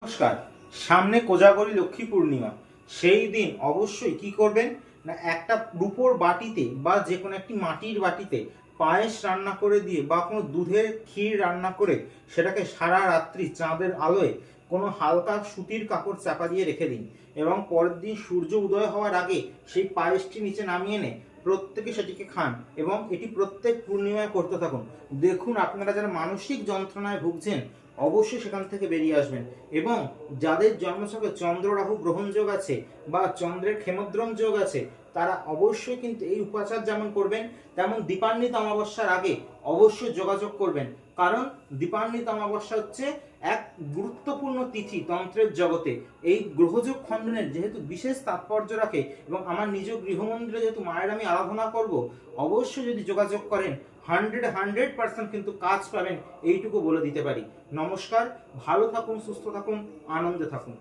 নমস্কার। সামনে কোজাগরী লক্ষ্মী পূর্ণিমা। সেই দিন অবশ্যই কি করবেন না, একটা রূপোর বাটিতে বা যে কোনো একটি মাটির বাটিতে পায়েস রান্না করে দিয়ে বা কোনো দুধের ক্ষীর রান্না করে সেটাকে সারা রাত্রি চাঁদের আলোয় কোনো হালকা সুতির কাপড় চাপা দিয়ে রেখে দিন এবং পরের দিন সূর্য উদয় হওয়ার আগে সেই পায়েসটি নিচে নামিয়ে এনে প্রত্যেকে সেটিকে খান এবং এটি প্রত্যেক পূর্ণিমায় করতে থাকুন। দেখুন, আপনারা যারা মানসিক যন্ত্রণায় ভুগছেন অবশ্যই সেখান থেকে বেরিয়ে আসবেন। এবং যাদের জন্মছকে চন্দ্র রাহু গ্রহণ যোগ আছে বা চন্দ্রের ক্ষেমদ্রম যোগ আছে, তারা অবশ্যই কিন্তু এই উপাচার যেমন করবেন তেমন দীপান্বিত অমাবস্যার আগে অবশ্যই যোগাযোগ করবেন। কারণ দীপান্বিত অমাবস্যা হচ্ছে এক গুরুত্বপূর্ণ তিথি তন্ত্রের জগতে। এই গ্রহযোগ খণ্ডনের যেহেতু বিশেষ তাৎপর্য রাখে এবং আমার নিজ গৃহমন্দিরে যেহেতু মায়ের আমি আরাধনা করব, অবশ্যই যদি যোগাযোগ করেন 100% কিন্তু কাজ পাবেন, এইটুকু বলে দিতে পারি। নমস্কার, ভালো থাকুন, সুস্থ থাকুন, আনন্দে থাকুন।